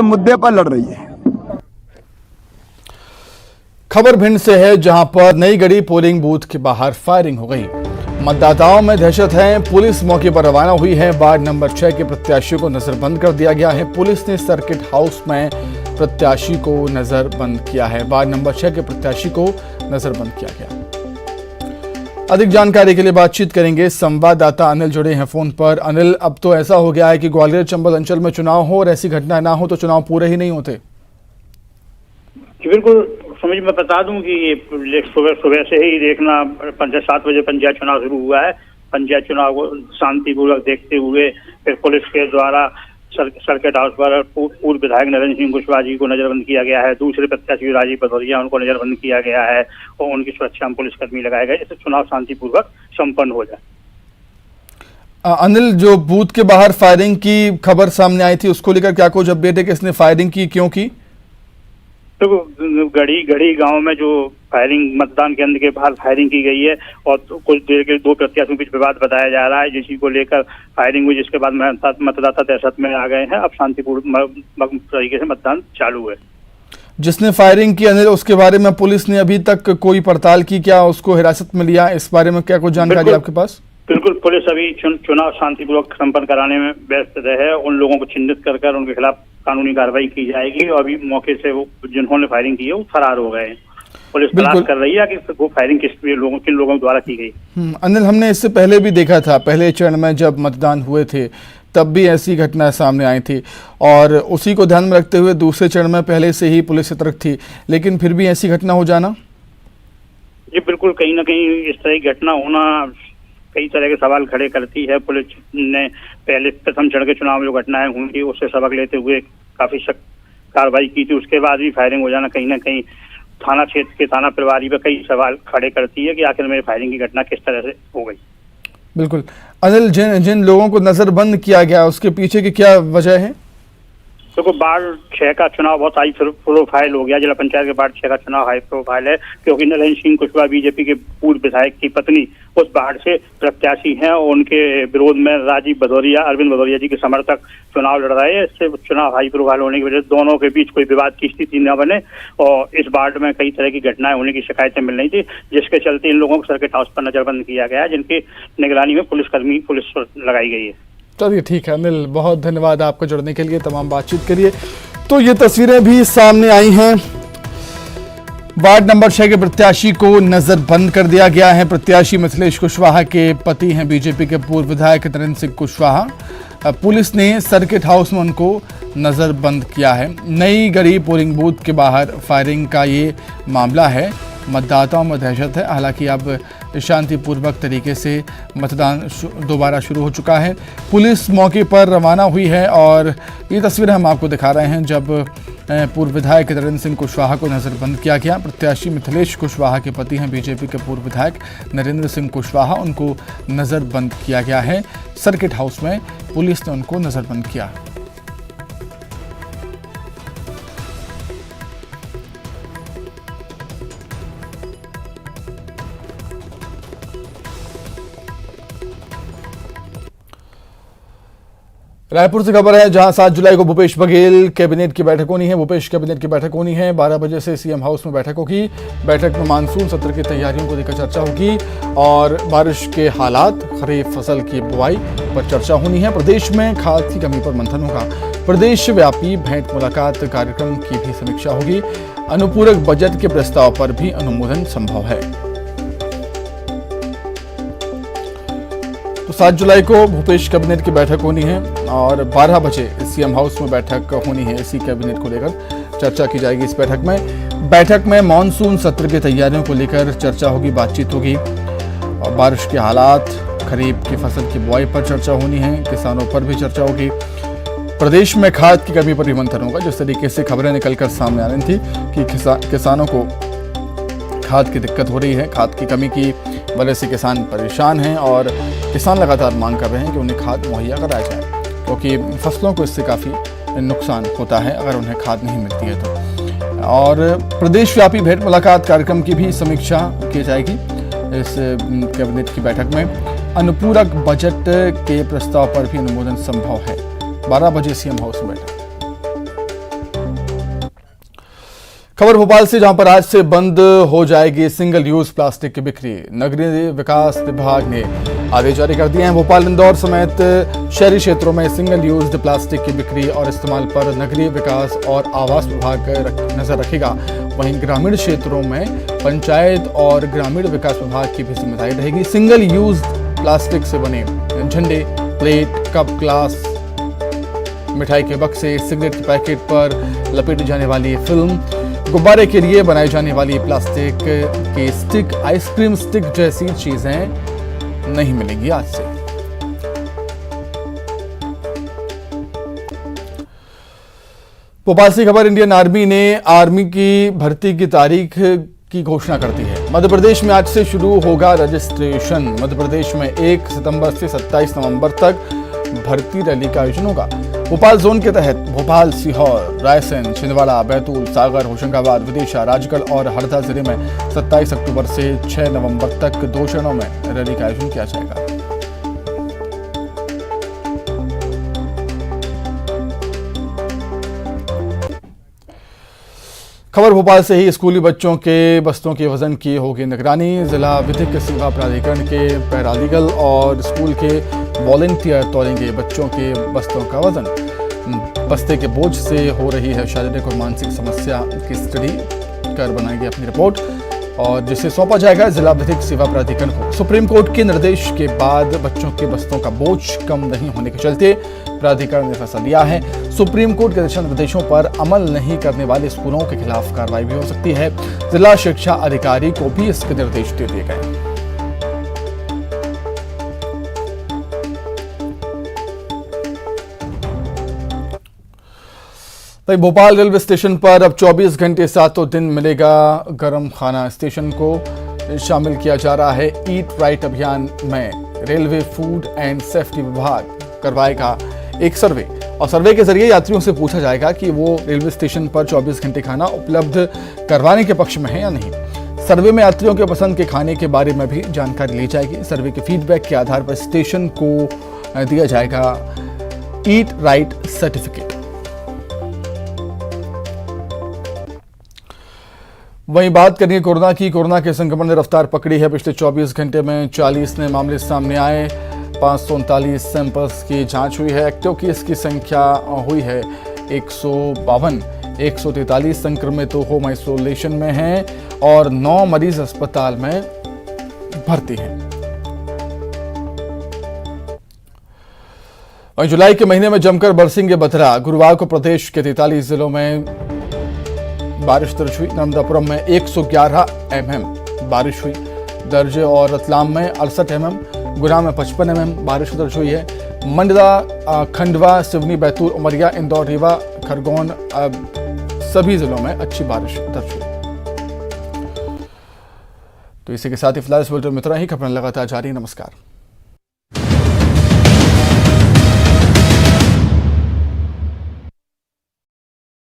मुद्दे पर लड़ रही है। खबर भिंड से है, जहां पर नई गढ़ी पोलिंग बूथ के बाहर फायरिंग हो गई। मतदाताओं में दहशत है। पुलिस मौके पर रवाना हुई है। वार्ड नंबर 6 के प्रत्याशी को नजरबंद कर दिया गया है। पुलिस ने सर्किट हाउस में प्रत्याशी को नजरबंद किया है। वार्ड नंबर 6 के प्रत्याशी को नजरबंद किया गया। अधिक जानकारी के लिए बातचीत करेंगे, संवाददाता अनिल जुड़े हैं फोन पर। अनिल, अब तो ऐसा हो गया है कि ग्वालियर चंबल अंचल में चुनाव हो और ऐसी घटना ना हो तो चुनाव पूरे ही नहीं होते। बिल्कुल समझ मैं बता दूं कि ये सुबह से ही देखना 7 बजे पंचायत चुनाव शुरू हुआ है। पंचायत चुनाव को शांतिपूर्वक देखते हुए फिर पुलिस के द्वारा सर्किट हाउस पर पूर्व विधायक नरेंद्र सिंह कुशवाहा जी को नजरबंद किया गया है। दूसरे प्रत्याशी राजीव भदौरिया उनको नजरबंद किया गया है और उनकी सुरक्षा में पुलिसकर्मी लगाए गए, जिससे चुनाव शांतिपूर्वक संपन्न हो जाए। अनिल, जो बूथ के बाहर फायरिंग की खबर सामने आई थी, उसको लेकर क्या कुछ अपडेट है? किसने फायरिंग की, क्यों की? तो गढ़ी गांव में जो फायरिंग मतदान केंद्र के बाहर फायरिंग की गई है और तो कुछ देर के 2 प्रत्याशियों के बीच विवाद बताया जा रहा है, जिसी को लेकर फायरिंग हुई, जिसके बाद मतदाता दहशत में आ गए हैं। अब शांतिपूर्ण तरीके से मतदान चालू है। जिसने फायरिंग की अनिल, उसके बारे में पुलिस ने अभी तक कोई पड़ताल की क्या? उसको हिरासत में लिया? इस बारे में क्या कुछ जानकारी आपके पास? बिल्कुल, पुलिस अभी चुनाव शांतिपूर्वक संपन्न कराने में व्यस्त है। उन लोगों को चिन्हित कर उनके खिलाफ कानूनी कार्रवाई की जाएगी और अभी मौके से वो जिन्होंने फायरिंग की है वो फरार हो गए हैं। पुलिस तलाश कर रही है कि वो फायरिंग किन लोगों द्वारा की गई। अनिल, हमने इससे पहले भी देखा था, पहले चरण में जब मतदान हुए थे तब भी ऐसी घटना सामने आई थी और उसी को ध्यान में रखते हुए दूसरे चरण में पहले से ही पुलिस सतर्क थी, लेकिन फिर भी ऐसी घटना हो जाना। जी बिल्कुल, कहीं ना कहीं इस तरह की घटना होना कई तरह के सवाल खड़े करती है। पुलिस ने पहले प्रथम चरण के चुनाव में जो घटनाएं हुई थी उससे सबक लेते हुए काफी सख्त कार्रवाई की थी। उसके बाद भी फायरिंग हो जाना कहीं ना कहीं थाना क्षेत्र के थाना प्रभारी पर कई सवाल खड़े करती है कि आखिर में फायरिंग की घटना किस तरह से हो गई। बिल्कुल अनिल, जिन लोगों को नजरबंद किया गया उसके पीछे की क्या वजह है? देखो, वार्ड 6 का चुनाव बहुत हाई प्रोफाइल हो गया। जिला पंचायत के वार्ड 6 का चुनाव हाई प्रोफाइल है क्योंकि नरेंद्र सिंह कुशवाहा बीजेपी के पूर्व विधायक की पत्नी उस वार्ड से प्रत्याशी हैं और उनके विरोध में राजीव भदौरिया, अरविंद भदौरिया जी के समर्थक चुनाव लड़ रहे हैं। इससे चुनाव हाई प्रोफाइल होने की वजह से दोनों के बीच कोई विवाद की स्थिति न बने और इस वार्ड में कई तरह की घटनाएं होने की शिकायतें मिल रही थी, जिसके चलते इन लोगों को सर्किट हाउस पर नजरबंद किया गया है, जिनकी निगरानी में पुलिस लगाई गई है। चलिए ठीक है अनिल, बहुत धन्यवाद आपको जुड़ने के लिए, तमाम बातचीत के लिए। तो ये तस्वीरें भी सामने आई हैं। वार्ड नंबर 6 के प्रत्याशी को नजरबंद कर दिया गया है। प्रत्याशी मिथिलेश कुशवाहा के पति हैं बीजेपी के पूर्व विधायक नरेंद्र सिंह कुशवाहा। पुलिस ने सर्किट हाउस में उनको नजरबंद किया है। नई गढ़ी पोलिंग बूथ के बाहर फायरिंग का ये मामला है। मतदाताओं में दहशत है। हालांकि अब शांतिपूर्वक तरीके से मतदान दोबारा शुरू हो चुका है। पुलिस मौके पर रवाना हुई है और ये तस्वीरें हम आपको दिखा रहे हैं जब पूर्व विधायक नरेंद्र सिंह कुशवाहा को नजरबंद किया गया। प्रत्याशी मिथिलेश कुशवाहा के पति हैं बीजेपी के पूर्व विधायक नरेंद्र सिंह कुशवाहा, उनको नजरबंद किया गया है। सर्किट हाउस में पुलिस ने उनको नजरबंद किया। रायपुर से खबर है, जहां 7 जुलाई को भूपेश बघेल कैबिनेट की बैठक होनी है। भूपेश कैबिनेट की बैठक होनी है। 12 बजे से सीएम हाउस में बैठक होगी। बैठक में मानसून सत्र की तैयारियों को लेकर चर्चा होगी और बारिश के हालात, खरीफ फसल की बुआई पर चर्चा होनी है। प्रदेश में खाद की कमी पर मंथन होगा। प्रदेश व्यापी भेंट मुलाकात कार्यक्रम की भी समीक्षा होगी। अनुपूरक बजट के प्रस्ताव पर भी अनुमोदन संभव है। तो 7 जुलाई को भूपेश कैबिनेट की बैठक होनी है और 12 बजे सीएम हाउस में बैठक होनी है। इसी कैबिनेट को लेकर चर्चा की जाएगी। इस बैठक में मानसून सत्र की तैयारियों को लेकर चर्चा होगी, बातचीत होगी और बारिश के हालात, खरीफ की फसल की बुआई पर चर्चा होनी है। किसानों पर भी चर्चा होगी। प्रदेश में खाद की कमी पर भी मंथन होगा। जिस तरीके से खबरें निकलकर सामने आ रही थी कि किसानों को खाद की दिक्कत हो रही है, खाद की कमी की वजह से किसान परेशान हैं और किसान लगातार मांग कर रहे हैं कि उन्हें खाद मुहैया कराया जाए, क्योंकि फसलों को इससे काफ़ी नुकसान होता है अगर उन्हें खाद नहीं मिलती है तो। और प्रदेश व्यापी भेंट मुलाकात कार्यक्रम की भी समीक्षा की जाएगी इस कैबिनेट की बैठक में। अनुपूरक बजट के प्रस्ताव पर भी अनुमोदन संभव है। 12 बजे सीएम हाउस में बैठक। खबर भोपाल से, जहां पर आज से बंद हो जाएगी सिंगल यूज प्लास्टिक की बिक्री। नगरीय विकास विभाग ने आदेश जारी कर दिए हैं। भोपाल, इंदौर समेत शहरी क्षेत्रों में सिंगल यूज प्लास्टिक की बिक्री और इस्तेमाल पर नगरीय विकास और आवास विभाग नजर रखेगा। वहीं ग्रामीण क्षेत्रों में पंचायत और ग्रामीण विकास विभाग की भी जिम्मेदारी रहेगी। सिंगल यूज प्लास्टिक से बने झंडे, प्लेट, कप, ग्लास, मिठाई के बक्से, सिगरेट के पैकेट पर लपेटी जाने वाली फिल्म, गुब्बारे के लिए बनाई जाने वाली प्लास्टिक के स्टिक, आइसक्रीम स्टिक जैसी चीजें नहीं मिलेंगी आज से। भोपाल से खबर, इंडियन आर्मी ने आर्मी की भर्ती की तारीख की घोषणा कर दी है। मध्य प्रदेश में आज से शुरू होगा रजिस्ट्रेशन। मध्य प्रदेश में 1 सितंबर से 27 नवंबर तक भर्ती रैली का आयोजन होगा। भोपाल जोन के तहत भोपाल, सीहोर, रायसेन, छिंदवाड़ा, बैतूल, सागर, होशंगाबाद, विदिशा, राजगढ़ और हरदा जिले में 27 अक्टूबर से 6 नवंबर तक 2 चरणों में रैली का आयोजन किया जाएगा। खबर भोपाल से ही, स्कूली बच्चों के बस्तों के वजन की होगी निगरानी। जिला विधिक सेवा प्राधिकरण के पैरालीगल और स्कूल के वॉलंटियर तोलेंगे बच्चों के बस्तों का वजन। बस्ते के बोझ से हो रही है शारीरिक और मानसिक समस्या की स्टडी कर बनाएंगे अपनी रिपोर्ट और जिसे सौंपा जाएगा जिला विधिक सेवा प्राधिकरण को। सुप्रीम कोर्ट के निर्देश के बाद बच्चों के बस्तों का बोझ कम नहीं होने के चलते प्राधिकरण ने फैसला लिया है। सुप्रीम कोर्ट के दिशा निर्देशों पर अमल नहीं करने वाले स्कूलों के खिलाफ कार्रवाई भी हो सकती है। जिला शिक्षा अधिकारी को भी इसके निर्देश दे दिए गए। वहीं भोपाल रेलवे स्टेशन पर अब 24 घंटे सातों दिन मिलेगा गर्म खाना। स्टेशन को शामिल किया जा रहा है ईट राइट अभियान में। रेलवे फूड एंड सेफ्टी विभाग करवाएगा एक सर्वे और सर्वे के जरिए यात्रियों से पूछा जाएगा कि वो रेलवे स्टेशन पर 24 घंटे खाना उपलब्ध करवाने के पक्ष में है या नहीं। सर्वे में यात्रियों के पसंद के खाने के बारे में भी जानकारी ली जाएगी। सर्वे के फीडबैक के आधार पर स्टेशन को दिया जाएगा ईट राइट सर्टिफिकेट। वहीं बात करेंगे कोरोना की। कोरोना के संक्रमण ने रफ्तार पकड़ी है। पिछले 24 घंटे में 40 नए मामले सामने आए। 539 सैंपल्स की जांच हुई है। एक्टिव केस की संख्या हुई है 152। 143 संक्रमित तो होम आइसोलेशन में हैं और 9 मरीज अस्पताल में भर्ती हैं। वहीं जुलाई के महीने में जमकर बरसेंगे बदरा। गुरुवार को प्रदेश के 43 जिलों में बारिश दर्ज हुई। नर्मदापुरम में 111 mm बारिश हुई दर्ज और रतलाम में 68 mm, गुना में 55 mm बारिश दर्ज हुई है। मंडला, खंडवा, सिवनी, बैतूल, उमरिया, इंदौर, रीवा, खरगोन सभी जिलों में अच्छी बारिश दर्ज हुई। तो इसी के साथ ही फिलहाल इस बुलेटिन में इतना ही। खबरें लगातार जारी। नमस्कार।